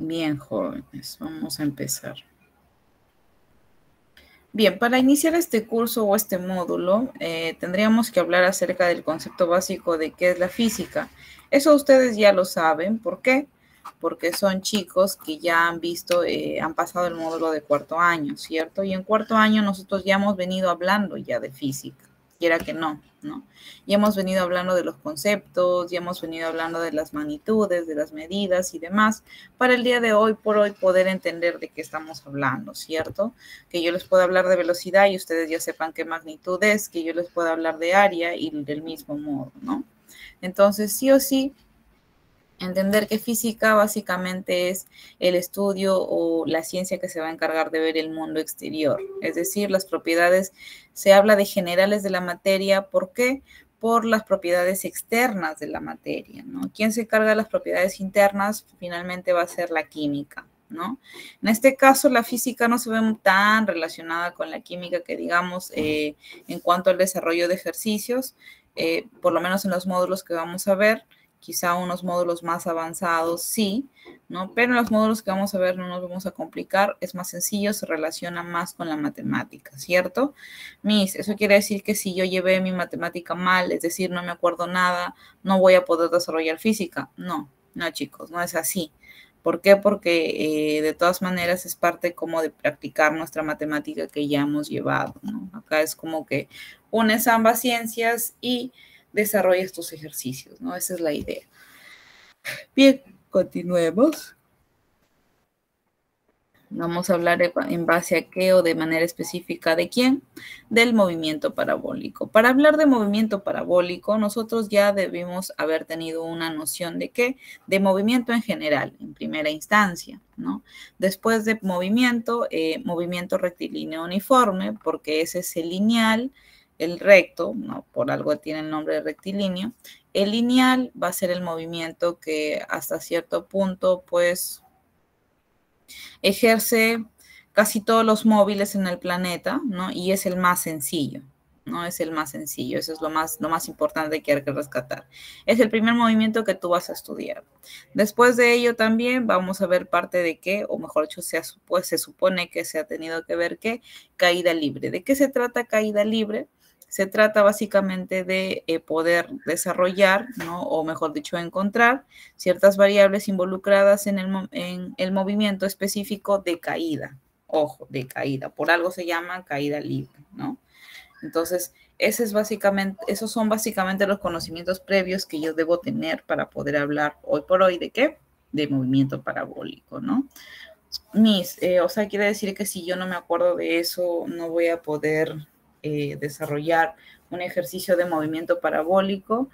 Bien, jóvenes, vamos a empezar. Bien, para iniciar este curso o este módulo, tendríamos que hablar acerca del concepto básico de qué es la física. Eso ustedes ya lo saben. ¿Por qué? Porque son chicos que ya han visto, han pasado el módulo de cuarto año, ¿cierto? Y en cuarto año nosotros ya hemos venido hablando ya de física, quiera que no, ¿no? Ya hemos venido hablando de los conceptos, ya hemos venido hablando de las magnitudes, de las medidas y demás, para el día de hoy, por hoy, poder entender de qué estamos hablando, ¿cierto? Que yo les pueda hablar de velocidad y ustedes ya sepan qué magnitud es, que yo les pueda hablar de área y del mismo modo, ¿no? Entonces, sí o sí, entender que física básicamente es el estudio o la ciencia que se va a encargar de ver el mundo exterior, es decir, las propiedades, se habla de generales de la materia. ¿Por qué? Por las propiedades externas de la materia, ¿no? ¿Quién se encarga de las propiedades internas? Finalmente va a ser la química, ¿no? En este caso, la física no se ve tan relacionada con la química que digamos en cuanto al desarrollo de ejercicios, por lo menos en los módulos que vamos a ver. Quizá unos módulos más avanzados, sí, ¿no? Pero en los módulos que vamos a ver no nos vamos a complicar, es más sencillo, se relaciona más con la matemática, ¿cierto? Eso quiere decir que si yo llevé mi matemática mal, es decir, no me acuerdo nada, no voy a poder desarrollar física. No, no, chicos, no es así. ¿Por qué? Porque de todas maneras es parte como de practicar nuestra matemática que ya hemos llevado, ¿no? Acá es como que unes ambas ciencias y desarrolles tus ejercicios, ¿no? Esa es la idea. Bien, continuemos. Vamos a hablar en base a qué o de manera específica de quién, del movimiento parabólico. Para hablar de movimiento parabólico, nosotros ya debimos haber tenido una noción de qué, de movimiento en general, en primera instancia, ¿no? Después de movimiento, movimiento rectilíneo uniforme, porque ese es el lineal, el recto, ¿no? Por algo tiene el nombre de rectilíneo. El lineal va a ser el movimiento que hasta cierto punto, pues, ejerce casi todos los móviles en el planeta, ¿no? Y es el más sencillo, ¿no? Es el más sencillo, eso es lo más importante que hay que rescatar. Es el primer movimiento que tú vas a estudiar. Después de ello también vamos a ver parte de qué, o mejor dicho, pues, se supone que se ha tenido que ver qué, caída libre. ¿De qué se trata caída libre? Se trata básicamente de poder desarrollar, ¿no? O mejor dicho, encontrar ciertas variables involucradas en el movimiento específico de caída. Ojo, de caída. Por algo se llama caída libre, ¿no? Entonces, esos son básicamente los conocimientos previos que yo debo tener para poder hablar hoy por hoy de qué? De movimiento parabólico, ¿no? O sea, quiere decir que si yo no me acuerdo de eso, no voy a poder desarrollar un ejercicio de movimiento parabólico.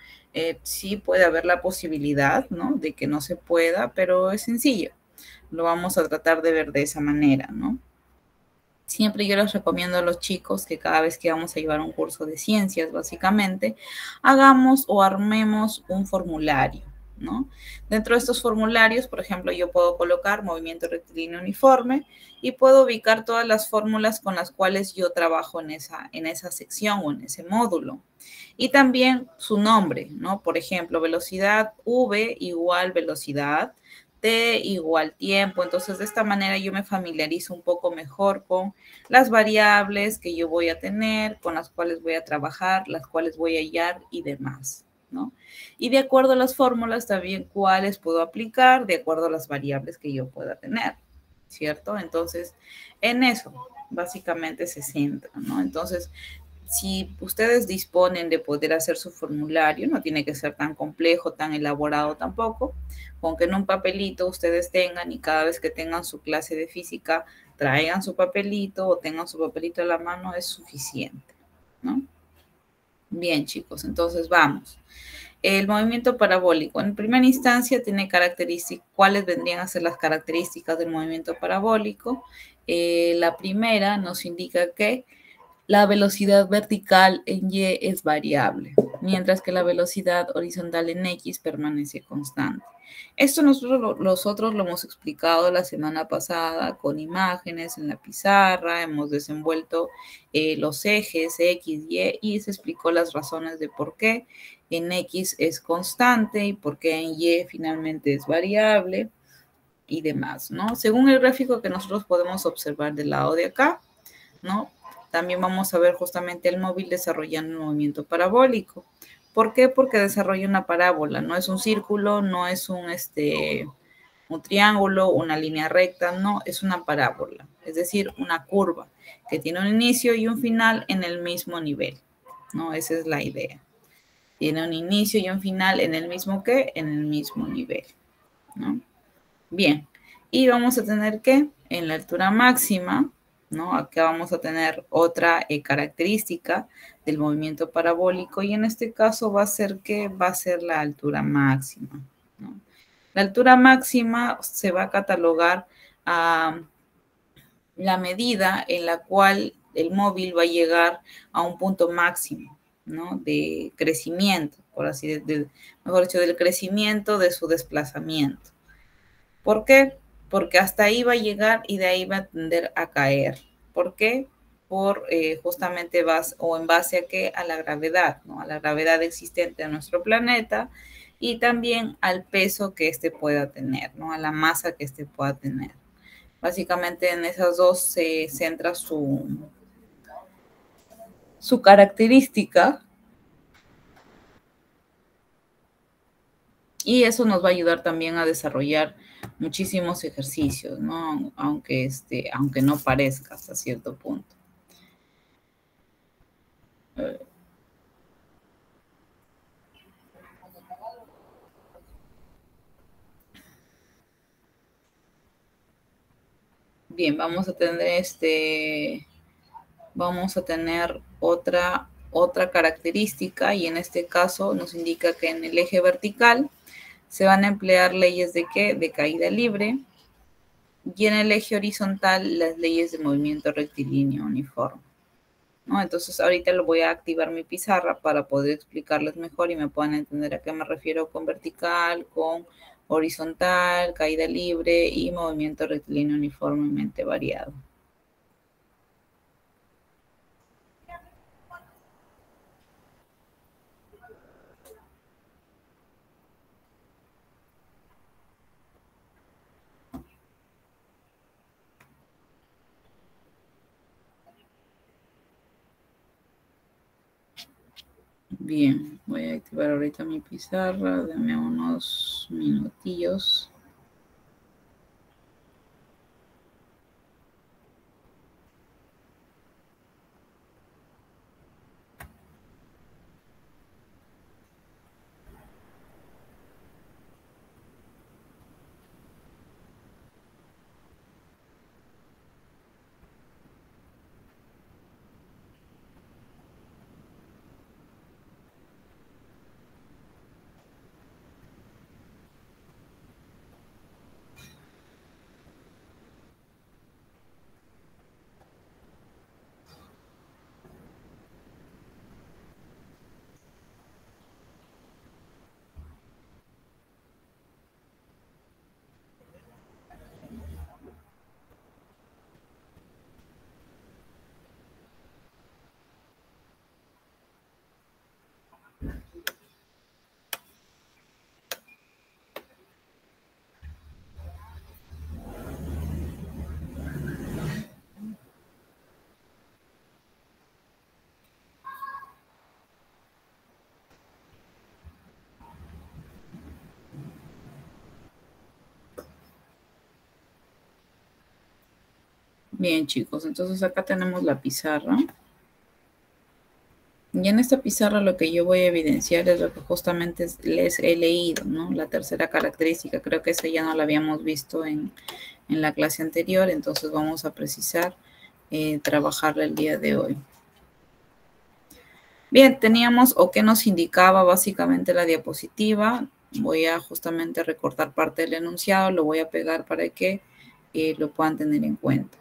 Sí puede haber la posibilidad, ¿no? De que no se pueda, pero es sencillo. Lo vamos a tratar de ver de esa manera, ¿no? Siempre yo les recomiendo a los chicos que cada vez que vamos a llevar un curso de ciencias, básicamente, hagamos o armemos un formulario, ¿no? Dentro de estos formularios, por ejemplo, yo puedo colocar movimiento rectilíneo uniforme y puedo ubicar todas las fórmulas con las cuales yo trabajo en esa sección o en ese módulo. Y también su nombre, ¿no? Por ejemplo, velocidad V igual velocidad, T igual tiempo. Entonces, de esta manera yo me familiarizo un poco mejor con las variables que yo voy a tener, con las cuales voy a trabajar, las cuales voy a hallar y demás, ¿no? Y de acuerdo a las fórmulas también cuáles puedo aplicar de acuerdo a las variables que yo pueda tener, ¿cierto? Entonces, en eso básicamente se centra, ¿no? Entonces, si ustedes disponen de poder hacer su formulario, no tiene que ser tan complejo, tan elaborado tampoco, con que en un papelito ustedes tengan y cada vez que tengan su clase de física traigan su papelito o tengan su papelito a la mano es suficiente, ¿no? Bien, chicos, entonces vamos. El movimiento parabólico, en primera instancia, tiene características. ¿Cuáles vendrían a ser las características del movimiento parabólico? La primera nos indica que la velocidad vertical en Y es variable, mientras que la velocidad horizontal en X permanece constante. Esto nosotros lo hemos explicado la semana pasada con imágenes en la pizarra, hemos desenvuelto los ejes X, Y se explicó las razones de por qué en X es constante y por qué en Y finalmente es variable. y demás, ¿no? Según el gráfico que nosotros podemos observar del lado de acá, ¿no? También vamos a ver justamente el móvil desarrollando un movimiento parabólico. ¿Por qué? Porque desarrolla una parábola, no es un círculo, no es un triángulo, una línea recta, no, es una parábola, es decir, una curva que tiene un inicio y un final en el mismo nivel, ¿no? Esa es la idea. Tiene un inicio y un final en el mismo ¿qué? En el mismo nivel, ¿no? Bien, y vamos a tener que en la altura máxima, ¿no? Acá vamos a tener otra característica del movimiento parabólico y en este caso va a ser que va a ser la altura máxima, ¿no? La altura máxima se va a catalogar a la medida en la cual el móvil va a llegar a un punto máximo, ¿no? De crecimiento, por así decirlo, mejor dicho, del crecimiento de su desplazamiento. ¿Por qué? Porque hasta ahí va a llegar y de ahí va a tender a caer. ¿Por qué? Por justamente o en base a qué? A la gravedad, ¿no? A la gravedad existente en nuestro planeta y también al peso que éste pueda tener, ¿no? A la masa que éste pueda tener. Básicamente en esas dos se centra su característica y eso nos va a ayudar también a desarrollar muchísimos ejercicios, ¿no? Aunque no parezca hasta cierto punto. Bien, vamos a tener otra característica y en este caso nos indica que en el eje vertical se van a emplear leyes de ¿qué? De caída libre y en el eje horizontal las leyes de movimiento rectilíneo uniforme, ¿no? Entonces ahorita lo voy a activar mi pizarra para poder explicarles mejor y me puedan entender a qué me refiero con vertical, con horizontal, caída libre y movimiento rectilíneo uniformemente variado. Bien, voy a activar ahorita mi pizarra, dame unos minutillos. Bien, chicos, entonces acá tenemos la pizarra. Y en esta pizarra lo que yo voy a evidenciar es lo que justamente les he leído, ¿no? La tercera característica, creo que esa ya no la habíamos visto en la clase anterior, entonces vamos a precisar trabajarla el día de hoy. Bien, teníamos o qué nos indicaba básicamente la diapositiva. Voy a justamente recortar parte del enunciado, lo voy a pegar para que lo puedan tener en cuenta.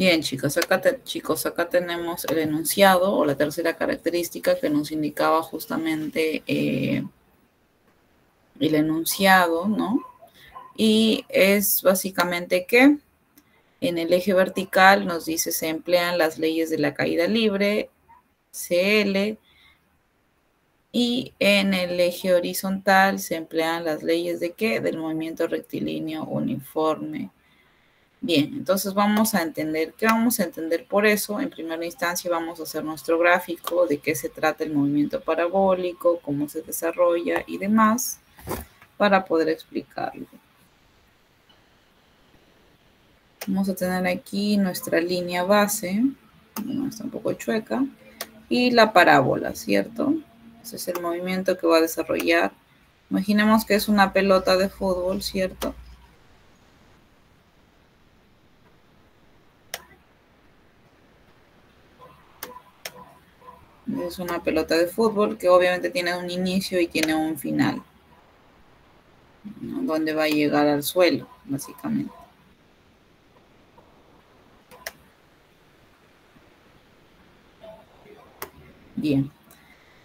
Bien, chicos, acá tenemos el enunciado o la tercera característica que nos indicaba justamente el enunciado, ¿no? Y es básicamente que en el eje vertical nos dice se emplean las leyes de la caída libre, CL, y en el eje horizontal se emplean las leyes de ¿qué? Del movimiento rectilíneo uniforme. Bien, entonces vamos a entender, ¿qué vamos a entender por eso? En primera instancia vamos a hacer nuestro gráfico de qué se trata el movimiento parabólico, cómo se desarrolla y demás, para poder explicarlo. Vamos a tener aquí nuestra línea base, bueno, está un poco chueca, y la parábola, ¿cierto? Ese es el movimiento que va a desarrollar. Imaginemos que es una pelota de fútbol, ¿cierto? Es una pelota de fútbol que obviamente tiene un inicio y tiene un final, ¿no? Donde va a llegar al suelo, básicamente. Bien.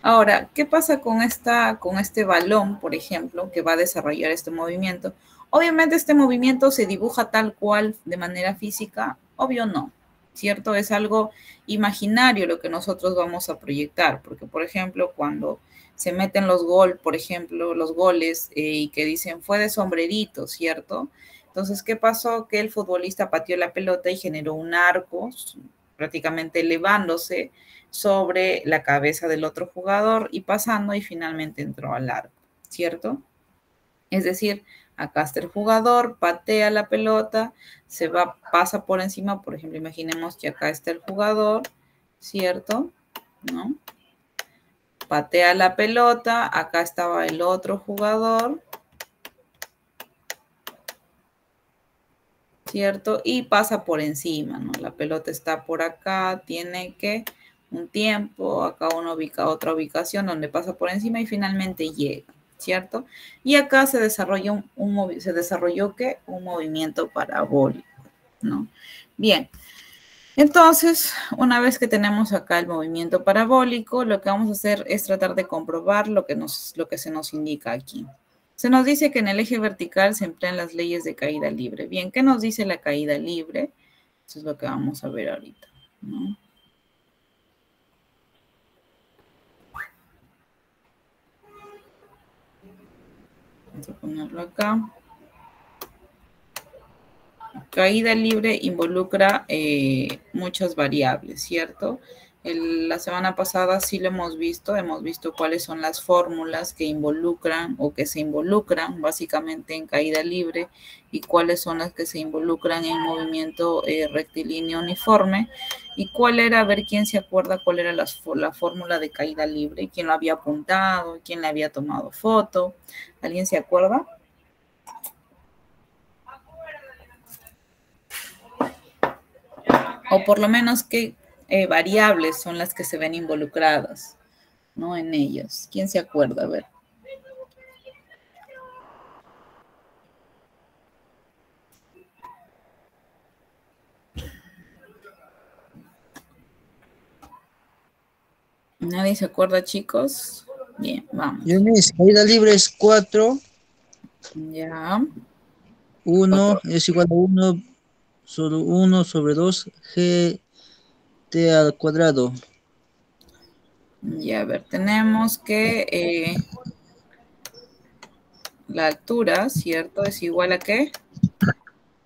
Ahora, ¿qué pasa con este balón, por ejemplo, que va a desarrollar este movimiento? Obviamente este movimiento se dibuja tal cual de manera física, obvio no, ¿cierto? Es algo imaginario lo que nosotros vamos a proyectar, porque por ejemplo, cuando se meten por ejemplo, los goles y que dicen fue de sombrerito, ¿cierto? Entonces, ¿qué pasó? Que el futbolista pateó la pelota y generó un arco prácticamente elevándose sobre la cabeza del otro jugador y pasando y finalmente entró al arco, ¿cierto? Es decir, acá está el jugador, patea la pelota, pasa por encima, por ejemplo, imaginemos que acá está el jugador, ¿cierto? ¿No? Patea la pelota, acá estaba el otro jugador, ¿cierto? Y pasa por encima, ¿no? La pelota está por acá, tiene que un tiempo, acá uno ubica otra ubicación donde pasa por encima y finalmente llega, ¿cierto? Y acá se desarrolló ¿qué? Un movimiento parabólico, ¿no? Bien, entonces, una vez que tenemos acá el movimiento parabólico, lo que vamos a hacer es tratar de comprobar lo que se nos indica aquí. Se nos dice que en el eje vertical se emplean las leyes de caída libre. Bien, ¿qué nos dice la caída libre? Eso es lo que vamos a ver ahorita, ¿no? Vamos a ponerlo acá. Caída libre involucra muchas variables, ¿cierto? La semana pasada sí lo hemos visto cuáles son las fórmulas que involucran o que se involucran básicamente en caída libre y cuáles son las que se involucran en movimiento rectilíneo uniforme y cuál era, a ver quién se acuerda cuál era la fórmula de caída libre, quién lo había apuntado, quién le había tomado foto, ¿alguien se acuerda? O por lo menos qué variables son las que se ven involucradas, ¿no? En ellos. ¿Quién se acuerda? A ver. ¿Nadie se acuerda, chicos? Bien, vamos. Yunis, caída libre es 4. Ya. 1 Cuatro. es igual a 1, solo 1 sobre 2, gt al cuadrado. Ya, a ver, tenemos que la altura, ¿cierto? ¿Es igual a qué?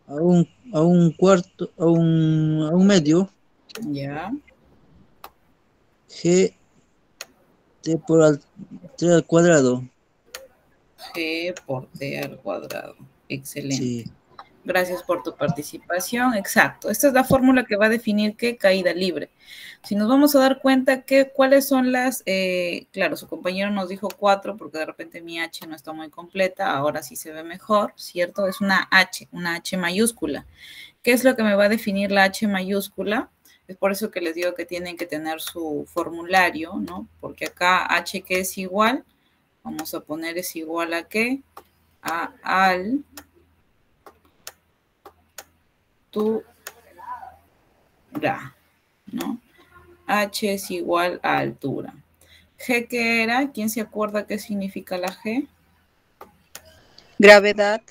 A un cuarto, a un medio, Ya. gt por al, t al cuadrado. G por T al cuadrado. Excelente. Sí. Gracias por tu participación. Exacto. Esta es la fórmula que va a definir qué caída libre. Si nos vamos a dar cuenta que cuáles son claro, su compañero nos dijo 4 porque de repente mi H no está muy completa, ahora sí se ve mejor, ¿cierto? Es una H mayúscula. ¿Qué es lo que me va a definir la H mayúscula? Es por eso que les digo que tienen que tener su formulario, ¿no? Porque acá H que es igual, vamos a poner es igual a qué? Al tu Gra, ¿no? H es igual a altura. G, ¿qué era? ¿Quién se acuerda qué significa la G? Gravedad.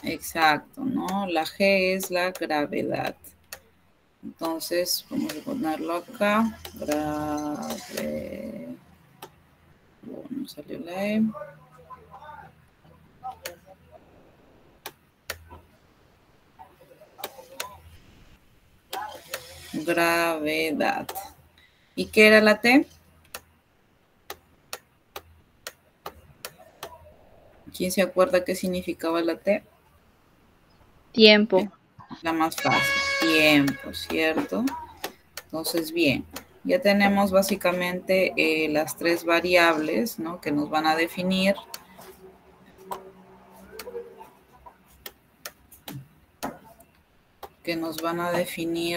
Exacto, ¿no? La G es la gravedad. Entonces, vamos a ponerlo acá. Bueno, salió la E. Gravedad. ¿Y qué era la T? ¿Quién se acuerda qué significaba la T? Tiempo. La más fácil. Tiempo, ¿cierto? Entonces, bien. Ya tenemos básicamente las tres variables, ¿no? Que nos van a definir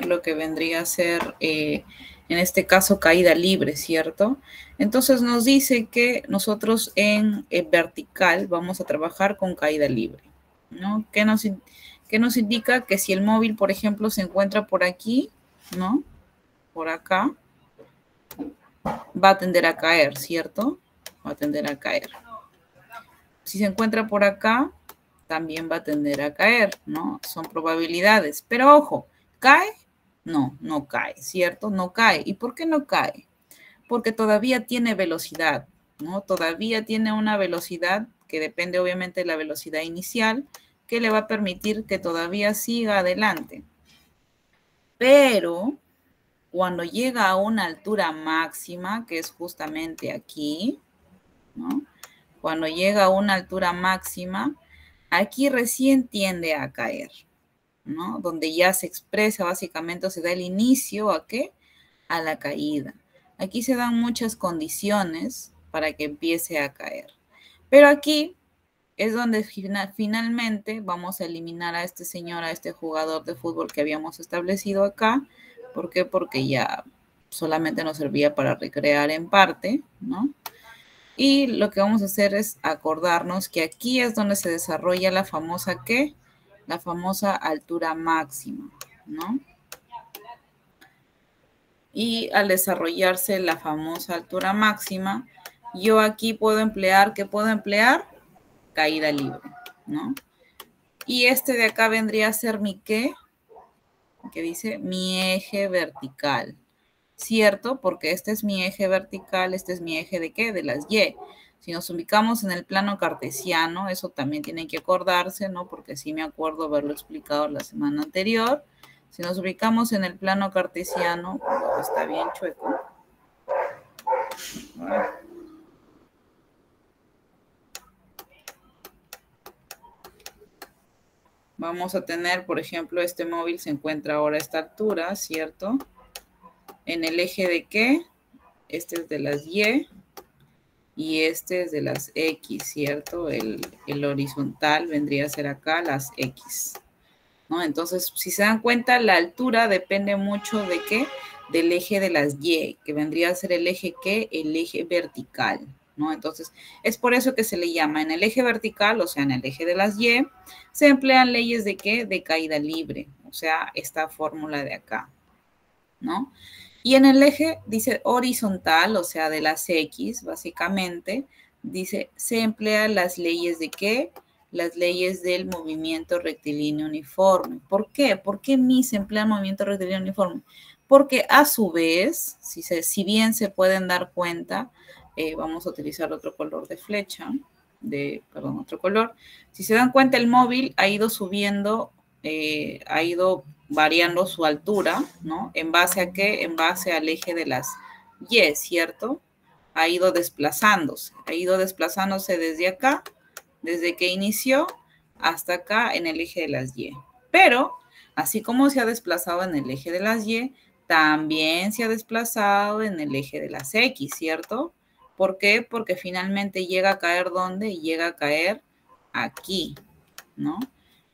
lo que vendría a ser, en este caso, caída libre, ¿cierto? Entonces nos dice que nosotros en vertical vamos a trabajar con caída libre, ¿no? ¿Qué nos indica? Que si el móvil, por ejemplo, se encuentra por aquí, ¿no? Por acá, va a tender a caer, ¿cierto? Va a tender a caer. Si se encuentra por acá, también va a tender a caer, ¿no? Son probabilidades. Pero ojo, ¿cae? No, no cae, ¿cierto? No cae. ¿Y por qué no cae? Porque todavía tiene velocidad, ¿no? Todavía tiene una velocidad que depende obviamente de la velocidad inicial, que le va a permitir que todavía siga adelante. Pero cuando llega a una altura máxima, que es justamente aquí, ¿no? Cuando llega a una altura máxima, aquí recién tiende a caer, ¿no? Donde ya se expresa básicamente, o se da el inicio ¿a qué? A la caída. Aquí se dan muchas condiciones para que empiece a caer. Pero aquí es donde finalmente vamos a eliminar a este señor, a este jugador de fútbol que habíamos establecido acá. ¿Por qué? Porque ya solamente nos servía para recrear en parte, ¿no? Y lo que vamos a hacer es acordarnos que aquí es donde se desarrolla la famosa ¿qué? La famosa altura máxima, ¿no? Y al desarrollarse la famosa altura máxima, yo aquí puedo emplear, ¿qué puedo emplear? Caída libre, ¿no? Y este de acá vendría a ser mi ¿qué? Que dice mi eje vertical, ¿cierto? Porque este es mi eje vertical, este es mi eje ¿de qué? De las Y. Si nos ubicamos en el plano cartesiano, eso también tiene que acordarse, ¿no? Porque sí me acuerdo haberlo explicado la semana anterior. Si nos ubicamos en el plano cartesiano, está bien chueco. Vamos a tener, por ejemplo, este móvil se encuentra ahora a esta altura, ¿cierto? En el eje ¿de qué? Este es de las Y y este es de las X, ¿cierto? El horizontal vendría a ser acá las X, ¿no? Entonces, si se dan cuenta, la altura depende mucho de qué, del eje de las Y, que vendría a ser el eje ¿qué? El eje vertical, ¿no? Entonces, es por eso que se le llama en el eje vertical, o sea, en el eje de las Y, se emplean leyes de qué? De caída libre, o sea, esta fórmula de acá, ¿no? Y en el eje dice horizontal, o sea, de las X, básicamente, dice, se emplean las leyes de qué? Las leyes del movimiento rectilíneo uniforme. ¿Por qué? ¿Por qué mi se emplea el movimiento rectilíneo uniforme? Porque a su vez, si bien se pueden dar cuenta, vamos a utilizar otro color de flecha, otro color. Si se dan cuenta, el móvil ha ido subiendo, ha ido variando su altura, ¿no? ¿En base a qué? En base al eje de las Y, ¿cierto? Ha ido desplazándose desde acá, desde que inició hasta acá en el eje de las Y. Pero, así como se ha desplazado en el eje de las Y, también se ha desplazado en el eje de las X, ¿cierto? ¿Por qué? Porque finalmente llega a caer ¿dónde? Llega a caer aquí, ¿no?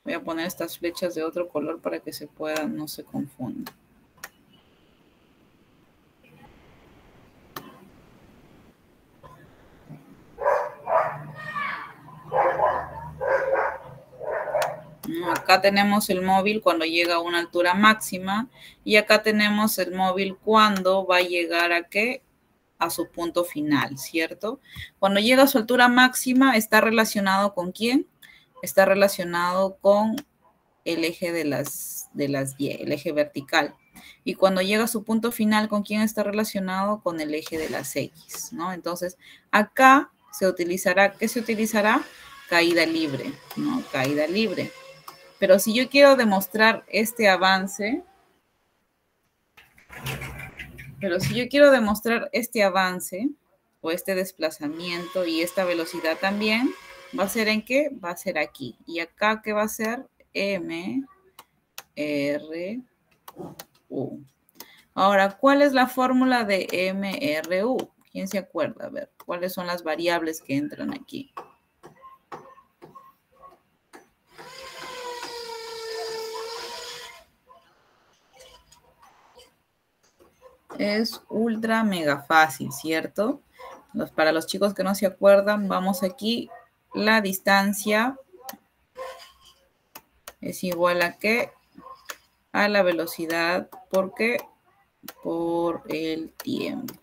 Voy a poner estas flechas de otro color para que se puedan, no se confundan. ¿no? Acá tenemos el móvil cuando llega a una altura máxima y acá tenemos el móvil cuando va a llegar a ¿qué? A su punto final, ¿cierto? Cuando llega a su altura máxima, ¿está relacionado con quién? Está relacionado con el eje de las Y, el eje vertical. Y cuando llega a su punto final, ¿con quién está relacionado? Con el eje de las X, ¿no? Entonces, acá se utilizará, ¿qué se utilizará? Caída libre, ¿no? Caída libre. Pero si yo quiero demostrar este avance, o este desplazamiento y esta velocidad también, ¿va a ser en qué? Va a ser aquí. Y acá, ¿qué va a ser? M, R, U. Ahora, ¿cuál es la fórmula de MRU? ¿Quién se acuerda? A ver, ¿cuáles son las variables que entran aquí? Es ultra mega fácil, ¿cierto? Para los chicos que no se acuerdan, vamos aquí. La distancia es igual a ¿qué? A la velocidad. ¿Por qué? Por el tiempo.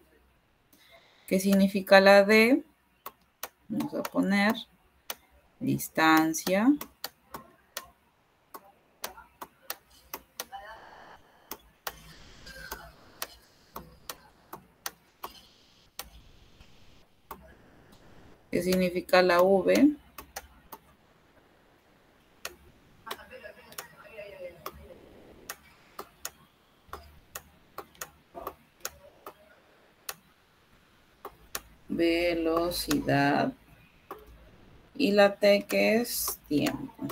¿Qué significa la D? Vamos a poner distancia ¿qué significa la V? Velocidad. Y la T, que es tiempo.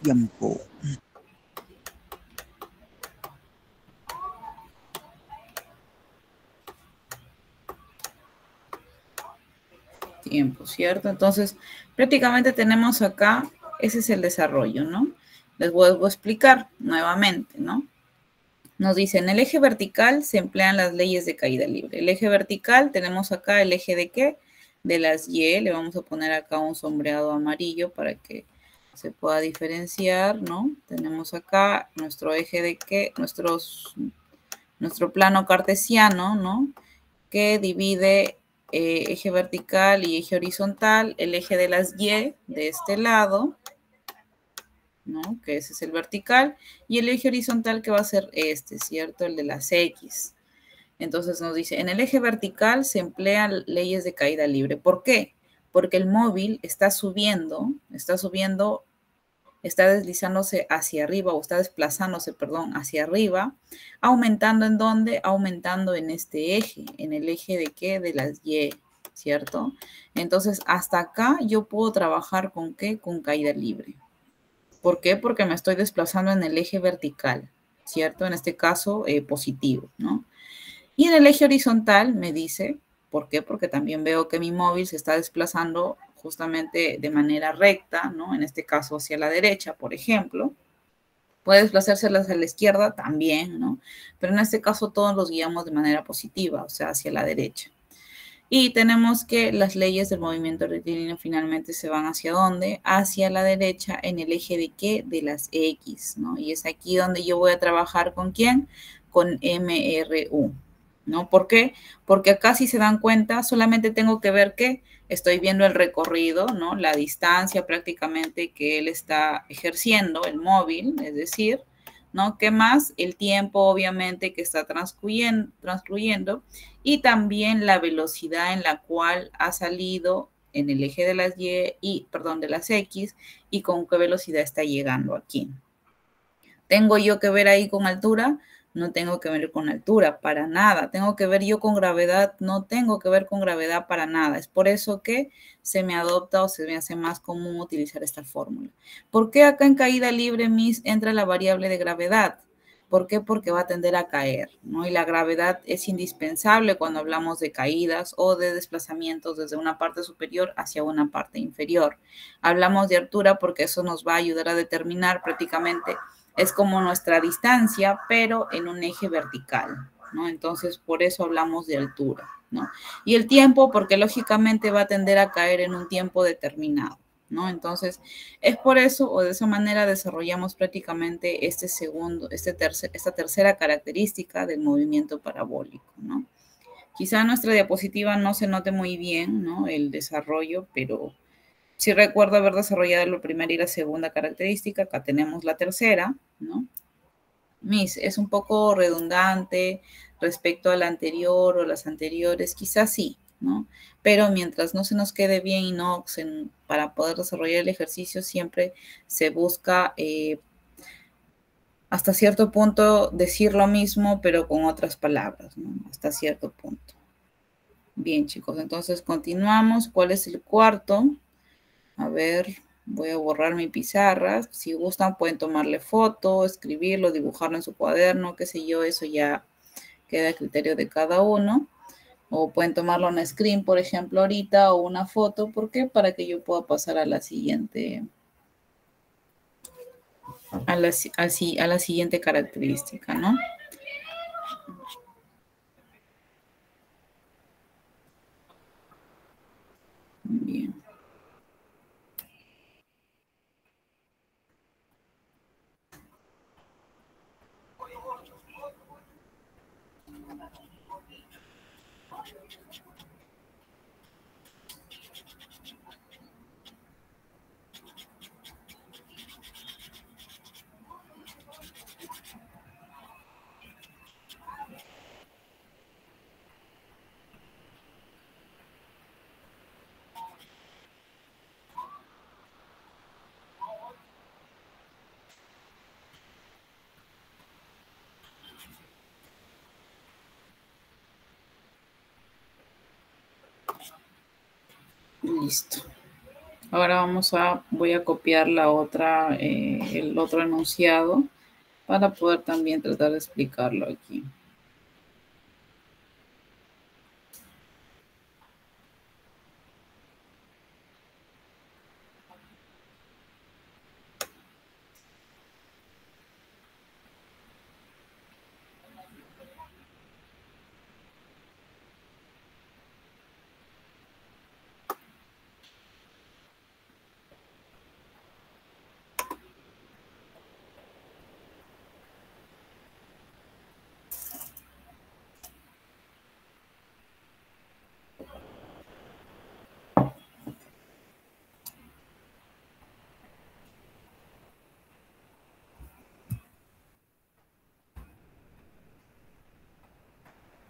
Tiempo. Tiempo, ¿cierto? Entonces, prácticamente tenemos acá, ese es el desarrollo, ¿no? Les vuelvo a explicar nuevamente, ¿no? Nos dice, en el eje vertical se emplean las leyes de caída libre. El eje vertical, tenemos acá el eje de ¿qué? De las Y, le vamos a poner acá un sombreado amarillo para que se pueda diferenciar, ¿no? Tenemos acá nuestro eje de ¿qué? Nuestro plano cartesiano, ¿no? Que divide eje vertical y eje horizontal, el eje de las Y de este lado, ¿no? Que ese es el vertical, y el eje horizontal que va a ser este, ¿cierto? El de las X. Entonces nos dice, en el eje vertical se emplean leyes de caída libre. ¿Por qué? Porque el móvil está deslizándose hacia arriba, o está desplazándose, perdón, hacia arriba, aumentando ¿en dónde? Aumentando en este eje, en el eje de ¿qué? De las Y, ¿cierto? Entonces, hasta acá yo puedo trabajar ¿con qué? Con caída libre. ¿Por qué? Porque me estoy desplazando en el eje vertical, ¿cierto? En este caso, positivo, ¿no? Y en el eje horizontal me dice, ¿por qué? Porque también veo que mi móvil se está desplazando justamente de manera recta, ¿no? En este caso hacia la derecha, por ejemplo. Puede desplazarse hacia la izquierda también, ¿no? Pero en este caso todos los guiamos de manera positiva, o sea, hacia la derecha. Y tenemos que las leyes del movimiento rectilíneo finalmente se van ¿hacia dónde? Hacia la derecha en el eje de ¿qué? De las X, ¿no? Y es aquí donde yo voy a trabajar ¿con quién? Con MRU, ¿no? ¿Por qué? Porque acá si se dan cuenta solamente tengo que ver que estoy viendo el recorrido, ¿no? La distancia prácticamente que él está ejerciendo, el móvil, es decir, ¿no? ¿Qué más? El tiempo obviamente que está transcurriendo y también la velocidad en la cual ha salido en el eje de las de las X y con qué velocidad está llegando aquí. ¿Tengo yo que ver ahí con altura? No tengo que ver con altura, para nada. ¿Tengo que ver yo con gravedad? No tengo que ver con gravedad para nada. Es por eso que se me adopta o se me hace más común utilizar esta fórmula. ¿Por qué acá en caída libre, Miss, entra la variable de gravedad? ¿Por qué? Porque va a tender a caer, ¿no? Y la gravedad es indispensable cuando hablamos de caídas o de desplazamientos desde una parte superior hacia una parte inferior. Hablamos de altura porque eso nos va a ayudar a determinar prácticamente, es como nuestra distancia, pero en un eje vertical, ¿no? Entonces, por eso hablamos de altura, ¿no? Y el tiempo, porque lógicamente va a tender a caer en un tiempo determinado, ¿no? Entonces, es por eso o de esa manera desarrollamos prácticamente esta tercera característica del movimiento parabólico, ¿no? Quizá en nuestra diapositiva no se note muy bien, ¿no? El desarrollo, pero sí recuerdo haber desarrollado la primera y la segunda característica. Acá tenemos la tercera, ¿no? Es un poco redundante respecto a la anterior o las anteriores, quizás sí, ¿no? Pero mientras no se nos quede bien y para poder desarrollar el ejercicio siempre se busca hasta cierto punto decir lo mismo, pero con otras palabras, ¿no? Hasta cierto punto. Bien, chicos, entonces continuamos. ¿Cuál es el cuarto? A ver, voy a borrar mi pizarra. Si gustan, pueden tomarle foto, escribirlo, dibujarlo en su cuaderno, qué sé yo, eso ya queda a criterio de cada uno. O pueden tomarlo en screen, por ejemplo, ahorita, o una foto. ¿Por qué? Para que yo pueda pasar a la siguiente, a la siguiente característica, ¿no? Bien. Listo. Ahora voy a copiar el otro enunciado para poder también tratar de explicarlo aquí.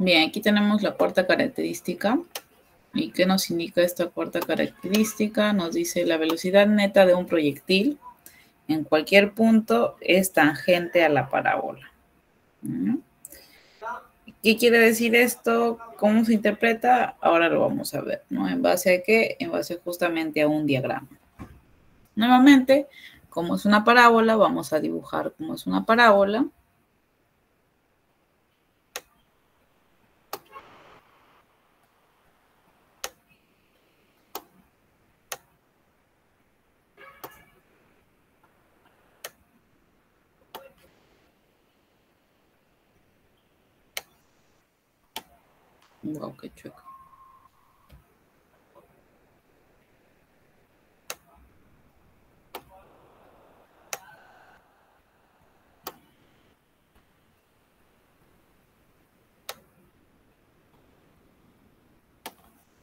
Bien, aquí tenemos la cuarta característica. ¿Y qué nos indica esta cuarta característica? Nos dice la velocidad neta de un proyectil en cualquier punto es tangente a la parábola. ¿Qué quiere decir esto? ¿Cómo se interpreta? Ahora lo vamos a ver, ¿no? ¿En base a qué? En base justamente a un diagrama. Nuevamente, como es una parábola, vamos a dibujar como es una parábola. Wow, qué chueco.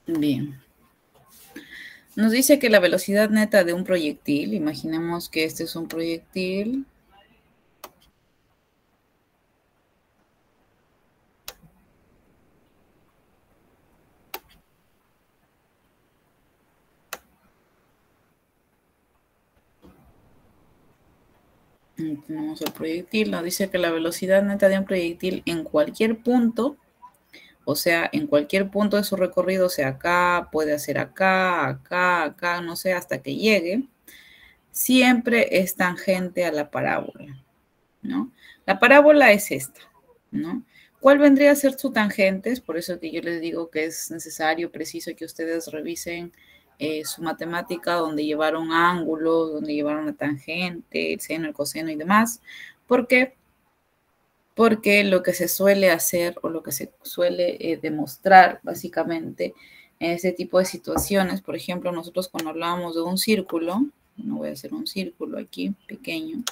Bien. Nos dice que la velocidad neta de un proyectil, imaginemos que este es un proyectil. Tenemos el proyectil, nos dice que la velocidad neta de un proyectil en cualquier punto, o sea, en cualquier punto de su recorrido, sea acá, puede hacer acá, acá, acá, no sé, hasta que llegue, siempre es tangente a la parábola, ¿no? La parábola es esta, ¿no? ¿Cuál vendría a ser su tangente? Es por eso que yo les digo que es necesario, preciso que ustedes revisen su matemática donde llevaron ángulos, donde llevaron la tangente, el seno, el coseno y demás. ¿Por qué? Porque lo que se suele hacer o lo que se suele demostrar básicamente En este tipo de situaciones, por ejemplo, nosotros cuando hablábamos de un círculo, no voy a hacer un círculo aquí, pequeño.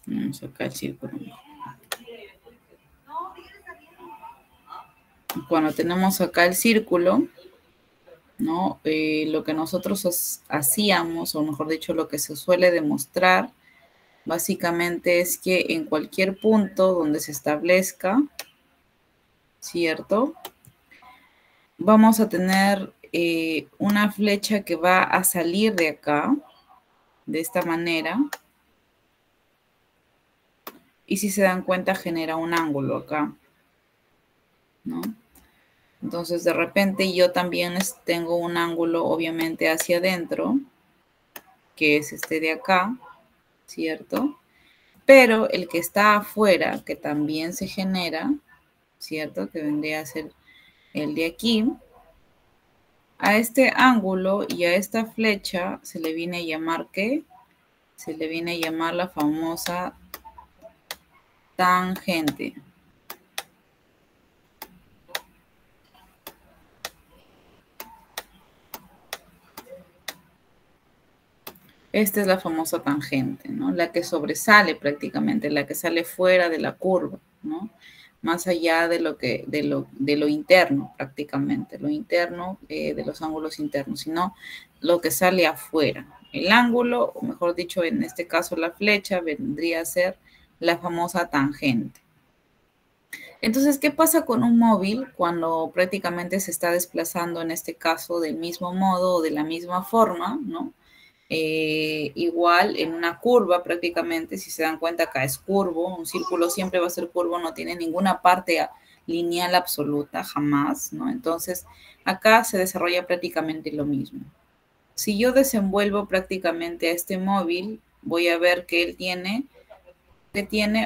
Vamos acá el círculo. Cuando tenemos acá el círculo, ¿no? Lo que nosotros hacíamos, o mejor dicho, lo que se suele demostrar, básicamente es que en cualquier punto donde se establezca, ¿cierto? Vamos a tener una flecha que va a salir de acá, de esta manera. Y si se dan cuenta, genera un ángulo acá, ¿no? Entonces, de repente yo también tengo un ángulo, obviamente, hacia adentro, que es este de acá, ¿cierto? Pero el que está afuera, que también se genera, ¿cierto? Que vendría a ser el de aquí. A este ángulo y a esta flecha se le viene a llamar, ¿qué? Se le viene a llamar la famosa tangente. Esta es la famosa tangente, ¿no? La que sobresale prácticamente, la que sale fuera de la curva, ¿no? Más allá de lo interno prácticamente, lo interno de los ángulos internos, sino lo que sale afuera. El ángulo, o mejor dicho, en este caso la flecha, vendría a ser la famosa tangente. Entonces, ¿qué pasa con un móvil cuando prácticamente se está desplazando, en este caso, del mismo modo o de la misma forma, ¿no? Igual en una curva prácticamente, si se dan cuenta acá es curvo, un círculo siempre va a ser curvo, no tiene ninguna parte lineal absoluta, jamás, ¿no? Entonces, acá se desarrolla prácticamente lo mismo. Si yo desenvuelvo prácticamente a este móvil, voy a ver que él tiene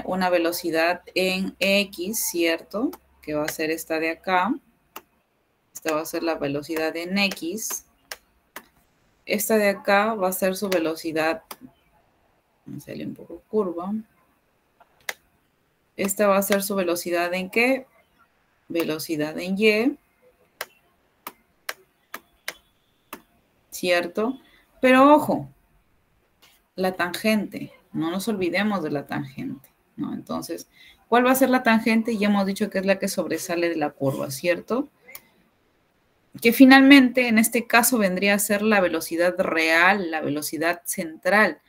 una velocidad en X, ¿cierto? Que va a ser esta de acá. Esta va a ser la velocidad en X. Esta de acá va a ser su velocidad. Vamos a hacerle un poco curva. Esta va a ser su velocidad en ¿qué? Velocidad en Y. ¿Cierto? Pero ojo, la tangente. No nos olvidemos de la tangente, ¿no? Entonces, ¿cuál va a ser la tangente? Ya hemos dicho que es la que sobresale de la curva, ¿cierto? Que finalmente en este caso vendría a ser la velocidad real, la velocidad central.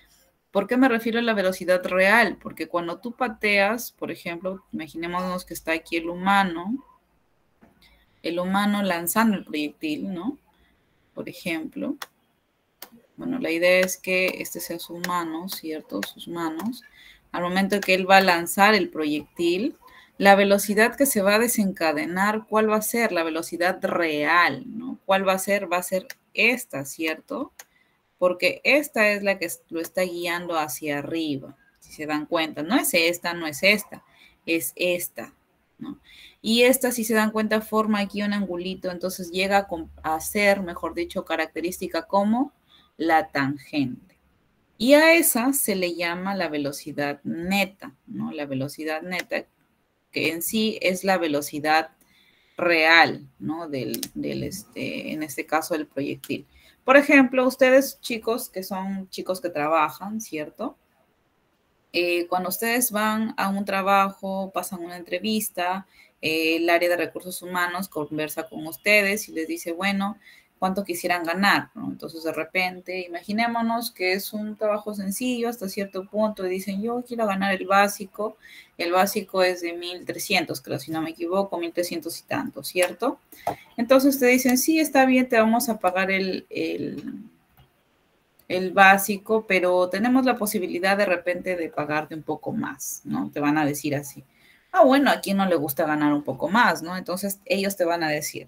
¿Por qué me refiero a la velocidad real? Porque cuando tú pateas, por ejemplo, imaginémonos que está aquí el humano lanzando el proyectil, ¿no? Por ejemplo. Bueno, la idea es que este sea su mano, ¿cierto? Sus manos. Al momento que él va a lanzar el proyectil, la velocidad que se va a desencadenar, ¿cuál va a ser? La velocidad real, ¿no? ¿Cuál va a ser? Va a ser esta, ¿cierto? Porque esta es la que lo está guiando hacia arriba, si se dan cuenta. No es esta, no es esta, es esta, ¿no? Y esta, si se dan cuenta, forma aquí un angulito, entonces llega a ser, mejor dicho, característica como la tangente. Y a esa se le llama la velocidad neta, ¿no? La velocidad neta, que en sí es la velocidad real, ¿no? En este caso, del proyectil. Por ejemplo, ustedes chicos que son chicos que trabajan, ¿cierto? Cuando ustedes van a un trabajo, pasan una entrevista, el área de recursos humanos conversa con ustedes y les dice, bueno, ¿cuánto quisieran ganar? ¿No? Entonces, de repente, imaginémonos que es un trabajo sencillo hasta cierto punto y dicen, yo quiero ganar el básico es de 1.300, creo, si no me equivoco, 1.300 y tanto, ¿cierto? Entonces te dicen, sí, está bien, te vamos a pagar el básico, pero tenemos la posibilidad de repente de pagarte un poco más, ¿no? Te van a decir así. Ah, bueno, a quién no le gusta ganar un poco más, ¿no? Entonces ellos te van a decir,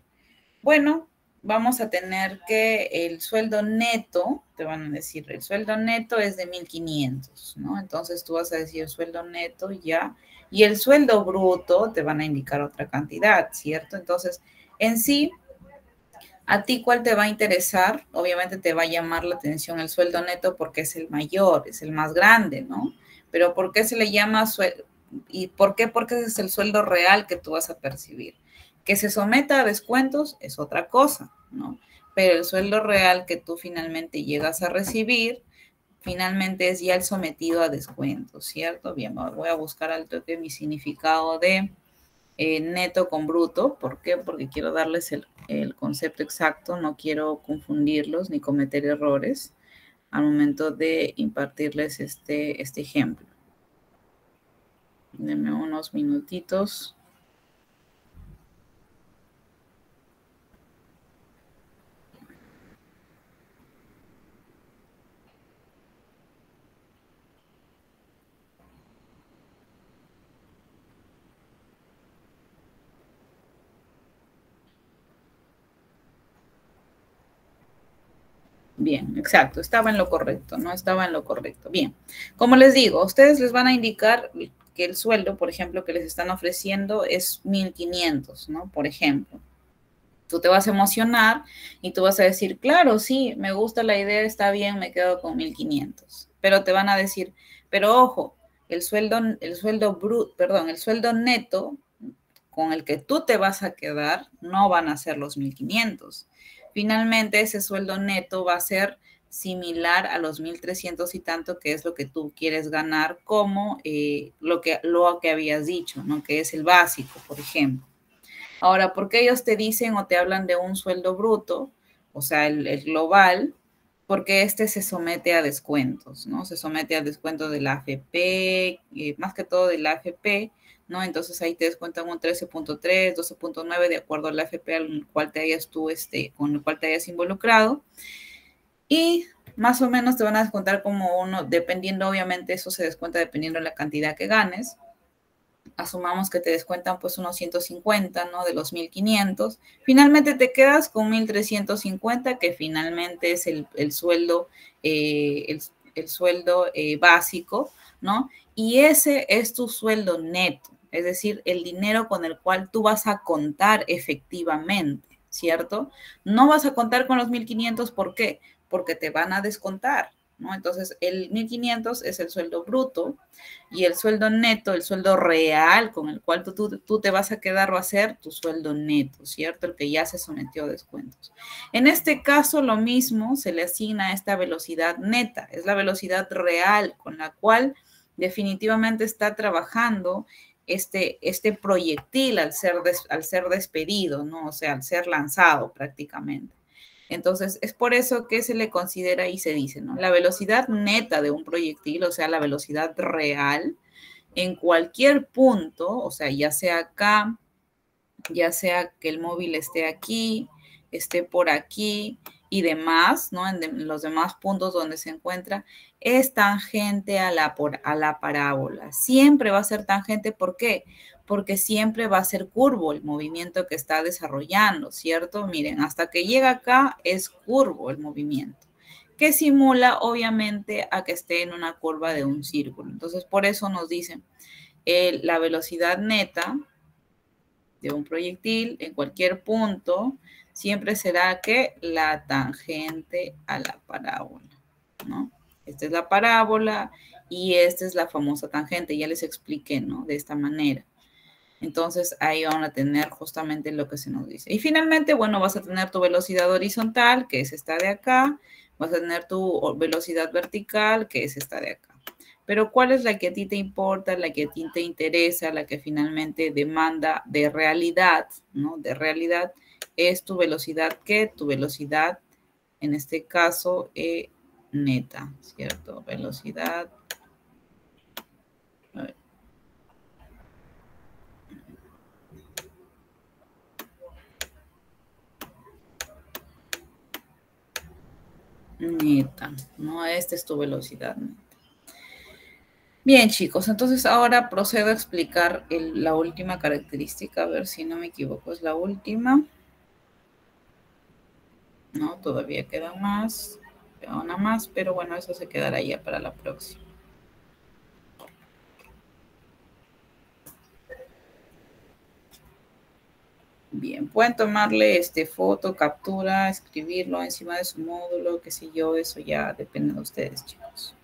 bueno, vamos a tener que el sueldo neto, te van a decir, el sueldo neto es de 1.500, ¿no? Entonces tú vas a decir el sueldo neto ya, y el sueldo bruto te van a indicar otra cantidad, ¿cierto? Entonces, en sí, ¿a ti cuál te va a interesar? Obviamente te va a llamar la atención el sueldo neto porque es el mayor, es el más grande, ¿no? Pero ¿por qué se le llama ¿Y por qué? Porque ese es el sueldo real que tú vas a percibir. Que se someta a descuentos es otra cosa, ¿no? Pero el sueldo real que tú finalmente llegas a recibir, finalmente es ya el sometido a descuentos, ¿cierto? Bien, voy a buscar al toque mi significado de neto con bruto. ¿Por qué? Porque quiero darles el concepto exacto, no quiero confundirlos ni cometer errores al momento de impartirles este ejemplo. Denme unos minutitos. Bien, exacto, estaba en lo correcto, no estaba en lo correcto. Bien, como les digo, ustedes les van a indicar que el sueldo, por ejemplo, que les están ofreciendo es 1.500, ¿no? Por ejemplo. Tú te vas a emocionar y tú vas a decir, claro, sí, me gusta la idea, está bien, me quedo con 1.500. Pero te van a decir, pero ojo, el sueldo neto con el que tú te vas a quedar no van a ser los 1.500. Finalmente, ese sueldo neto va a ser similar a los 1.300 y tanto, que es lo que tú quieres ganar, como lo que habías dicho, ¿no? Que es el básico, por ejemplo. Ahora, ¿por qué ellos te dicen o te hablan de un sueldo bruto, o sea, el global? Porque este se somete a descuentos, ¿no? Se somete a descuentos de la AFP, más que todo de la AFP, ¿no? Entonces ahí te descuentan un 13.3, 12.9 de acuerdo a la AFP al cual te hayas tú, con el cual te hayas involucrado. Y más o menos te van a descontar como uno, dependiendo, obviamente, eso se descuenta dependiendo de la cantidad que ganes. Asumamos que te descuentan pues unos 150, ¿no? De los 1.500. Finalmente te quedas con 1.350, que finalmente es el sueldo, el sueldo básico, ¿no? Y ese es tu sueldo neto, es decir, el dinero con el cual tú vas a contar efectivamente, ¿cierto? No vas a contar con los 1.500, ¿por qué? Porque te van a descontar, ¿no? Entonces, el 1.500 es el sueldo bruto y el sueldo neto, el sueldo real con el cual tú te vas a quedar va a ser tu sueldo neto, ¿cierto? El que ya se sometió a descuentos. En este caso, lo mismo se le asigna a esta velocidad neta, es la velocidad real con la cual definitivamente está trabajando este proyectil al ser despedido, ¿no? O sea, al ser lanzado prácticamente. Entonces, es por eso que se le considera y se dice, ¿no? La velocidad neta de un proyectil, o sea, la velocidad real, en cualquier punto, o sea, ya sea acá, ya sea que el móvil esté aquí, esté por aquí y demás, ¿no? En los demás puntos donde se encuentra, es tangente a la parábola. Siempre va a ser tangente, ¿por qué? Porque siempre va a ser curvo el movimiento que está desarrollando, ¿cierto? Miren, hasta que llega acá es curvo el movimiento, que simula obviamente a que esté en una curva de un círculo. Entonces, por eso nos dicen la velocidad neta de un proyectil en cualquier punto siempre será que la tangente a la parábola, ¿no? Esta es la parábola y esta es la famosa tangente, ya les expliqué, ¿no? De esta manera. Entonces ahí van a tener justamente lo que se nos dice. Y finalmente, bueno, vas a tener tu velocidad horizontal, que es esta de acá, vas a tener tu velocidad vertical, que es esta de acá. Pero ¿cuál es la que a ti te importa, la que a ti te interesa, la que finalmente demanda de realidad, ¿no? De realidad es tu velocidad, ¿qué? Tu velocidad, en este caso, neta, ¿cierto? Velocidad. A ver. Neta, ¿no? Esta es tu velocidad neta. Bien, chicos, entonces ahora procedo a explicar la última característica, a ver si no me equivoco, es la última. No, todavía queda una más, pero bueno, eso se quedará ya para la próxima. Bien, pueden tomarle foto, captura, escribirlo encima de su módulo, qué sé yo, eso ya depende de ustedes, chicos.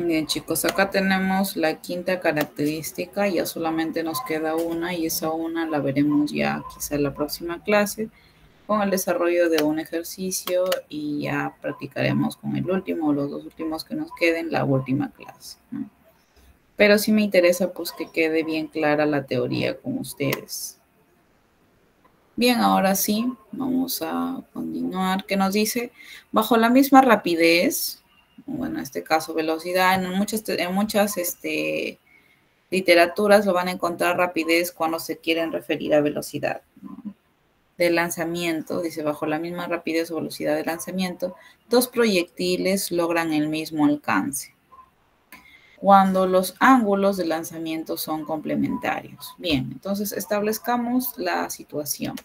Bien, chicos, acá tenemos la quinta característica, ya solamente nos queda una y esa una la veremos ya quizá en la próxima clase con el desarrollo de un ejercicio y ya practicaremos con el último o los dos últimos que nos queden la última clase, ¿no? Pero sí me interesa pues que quede bien clara la teoría con ustedes. Bien, ahora sí, vamos a continuar. ¿Qué nos dice? Bajo la misma rapidez, bueno, en este caso velocidad, en muchas literaturas lo van a encontrar rapidez cuando se quieren referir a velocidad, ¿no? De lanzamiento, dice, bajo la misma rapidez o velocidad de lanzamiento, dos proyectiles logran el mismo alcance cuando los ángulos de lanzamiento son complementarios. Bien, entonces establezcamos la situación.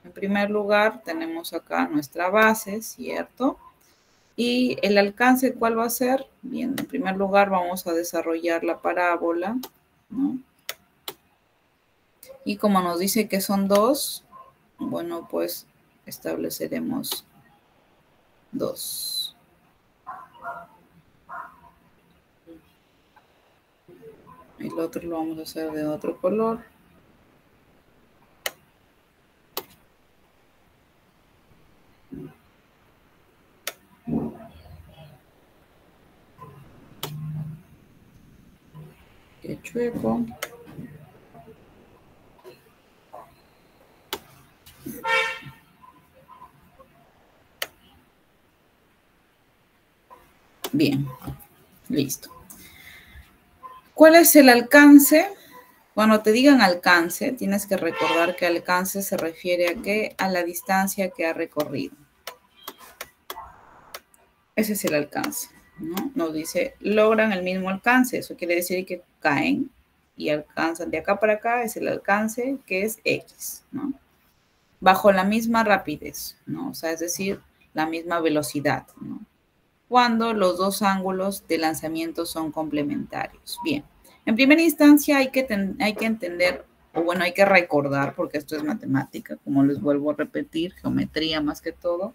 En primer lugar, tenemos acá nuestra base, ¿cierto? Y el alcance, ¿cuál va a ser? Bien, en primer lugar vamos a desarrollar la parábola, ¿no? Y como nos dice que son dos, bueno, pues estableceremos 2. El otro lo vamos a hacer de otro color. Que chueco. Bien, listo. ¿Cuál es el alcance? Cuando te digan alcance, tienes que recordar que alcance se refiere a qué? A la distancia que ha recorrido. Ese es el alcance, ¿no? Nos dice, logran el mismo alcance. Eso quiere decir que caen y alcanzan de acá para acá. Es el alcance que es X, ¿no? Bajo la misma rapidez, ¿no? O sea, es decir, la misma velocidad, ¿no? Cuando los dos ángulos de lanzamiento son complementarios. Bien, en primera instancia hay que entender, o bueno, hay que recordar, porque esto es matemática, como les vuelvo a repetir, geometría más que todo,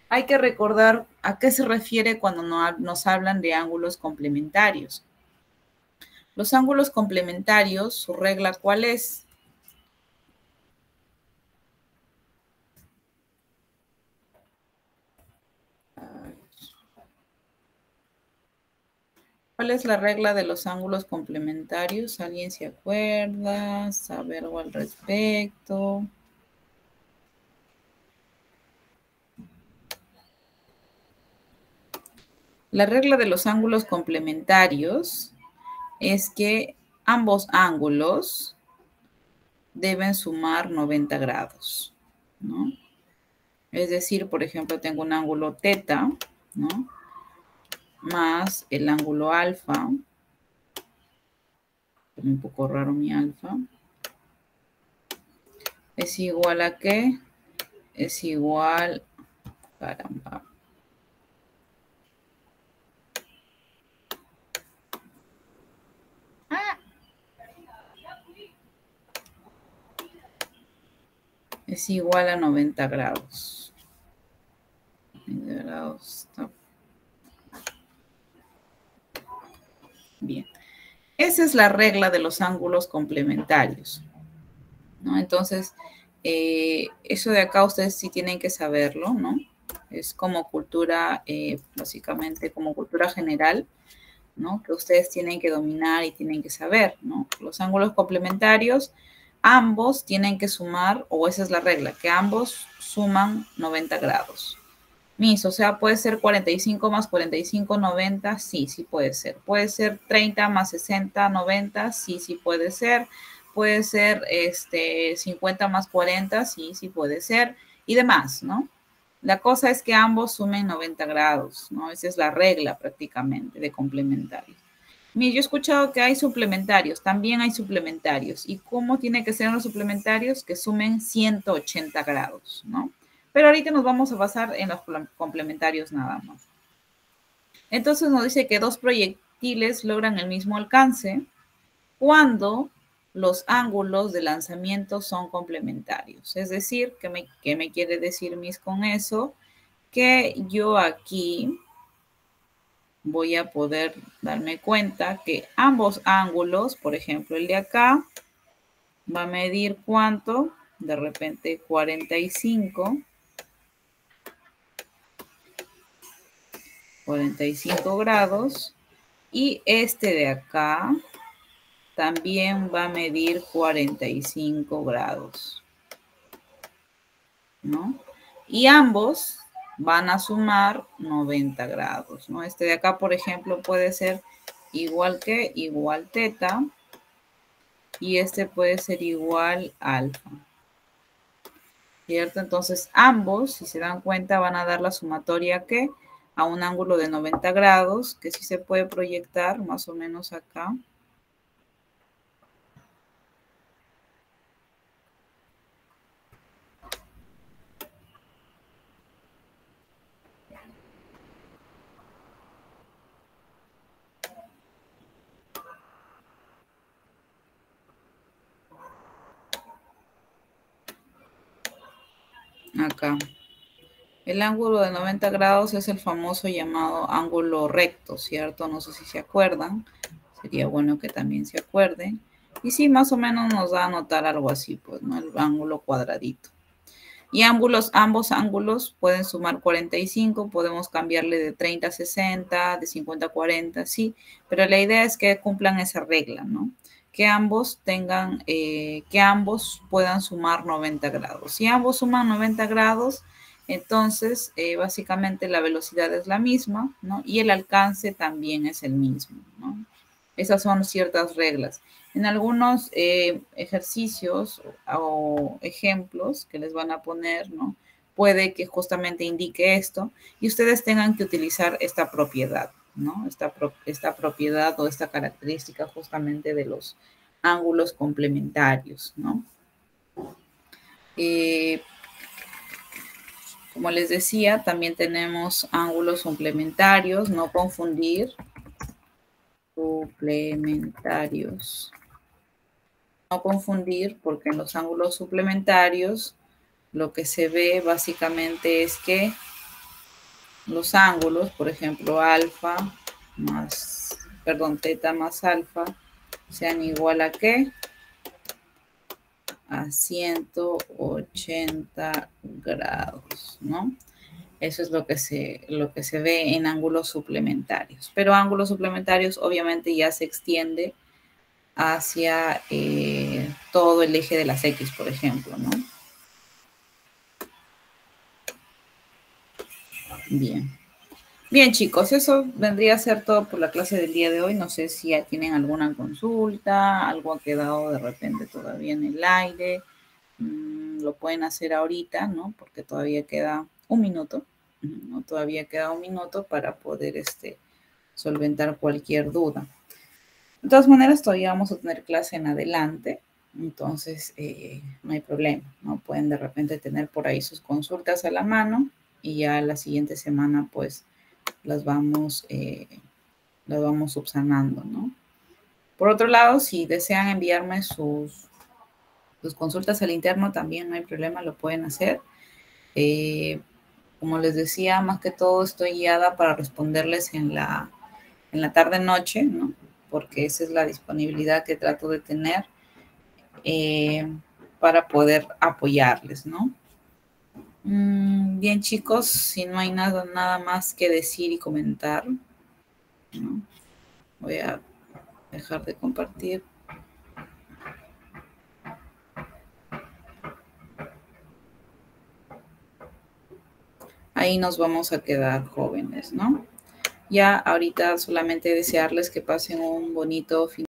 hay que recordar a qué se refiere cuando nos hablan de ángulos complementarios. Los ángulos complementarios, su regla, ¿cuál es? ¿Cuál es la regla de los ángulos complementarios? ¿Alguien se acuerda? ¿Sabe algo al respecto? La regla de los ángulos complementarios es que ambos ángulos deben sumar 90 grados, ¿no? Es decir, por ejemplo, tengo un ángulo teta, ¿no? Más el ángulo alfa. Es un poco raro mi alfa. ¿Es igual a qué? Es igual, caramba. Es igual a 90 grados. 90 grados. Bien. Esa es la regla de los ángulos complementarios, ¿no? Entonces, eso de acá ustedes sí tienen que saberlo, ¿no? Es como cultura, básicamente como cultura general, ¿no? Que ustedes tienen que dominar y tienen que saber, ¿no? Los ángulos complementarios, ambos tienen que sumar, o esa es la regla, que ambos suman 90 grados. O sea, puede ser 45 más 45, 90, sí, sí puede ser. Puede ser 30 más 60, 90, sí, sí puede ser. Puede ser 50 más 40, sí, sí puede ser. Y demás, ¿no? La cosa es que ambos sumen 90 grados, ¿no? Esa es la regla prácticamente de complementarios. Yo he escuchado que hay suplementarios, también hay suplementarios. ¿Y cómo tiene que ser los suplementarios? Que sumen 180 grados, ¿no? Pero ahorita nos vamos a basar en los complementarios nada más. Entonces nos dice que dos proyectiles logran el mismo alcance cuando los ángulos de lanzamiento son complementarios. Es decir, ¿qué me quiere decir Miss con eso? Que yo aquí voy a poder darme cuenta que ambos ángulos, por ejemplo, el de acá, va a medir ¿cuánto? De repente 45 grados. Y este de acá también va a medir 45 grados, ¿no? Y ambos van a sumar 90 grados, ¿no? Este de acá, por ejemplo, puede ser igual teta, y este puede ser igual alfa, ¿cierto? Entonces, ambos, si se dan cuenta, van a dar la sumatoria que a un ángulo de 90 grados, que sí se puede proyectar más o menos acá. Acá. El ángulo de 90 grados es el famoso llamado ángulo recto, ¿cierto? No sé si se acuerdan. Sería bueno que también se acuerden. Y sí, más o menos nos da a notar algo así, pues, ¿no? El ángulo cuadradito. Y ambos ángulos pueden sumar 45, podemos cambiarle de 30 a 60, de 50 a 40, sí. Pero la idea es que cumplan esa regla, ¿no? Que ambos puedan sumar 90 grados. Si ambos suman 90 grados, entonces básicamente la velocidad es la misma, ¿no? Y el alcance también es el mismo, ¿no? Esas son ciertas reglas. En algunos ejercicios o ejemplos que les van a poner, ¿no? Puede que justamente indique esto y ustedes tengan que utilizar esta propiedad, ¿no? Esta propiedad o esta característica justamente de los ángulos complementarios, ¿no? Como les decía, también tenemos ángulos suplementarios, no confundir. Suplementarios. No confundir, porque en los ángulos suplementarios lo que se ve básicamente es que los ángulos, por ejemplo, teta más alfa, sean igual a ¿qué? A 180 grados, ¿no? Eso es lo que se ve en ángulos suplementarios. Pero ángulos suplementarios obviamente ya se extiende hacia todo el eje de las X, por ejemplo, ¿no? Bien. Bien, chicos, eso vendría a ser todo por la clase del día de hoy. No sé si ya tienen alguna consulta, algo ha quedado de repente todavía en el aire. Lo pueden hacer ahorita, ¿no? Porque todavía queda un minuto, ¿no? Todavía queda un minuto para poder solventar cualquier duda. De todas maneras, todavía vamos a tener clase en adelante, entonces no hay problema, ¿no? Pueden de repente tener por ahí sus consultas a la mano y ya la siguiente semana, pues, las vamos subsanando, ¿no? Por otro lado, si desean enviarme sus consultas al interno, también no hay problema, lo pueden hacer. Como les decía, más que todo estoy guiada para responderles en la tarde-noche, ¿no? Porque esa es la disponibilidad que trato de tener para poder apoyarles, ¿no? Bien, chicos, si no hay nada más que decir y comentar, ¿no? Voy a dejar de compartir. Ahí nos vamos a quedar, jóvenes, ¿no? Ya ahorita solamente desearles que pasen un bonito fin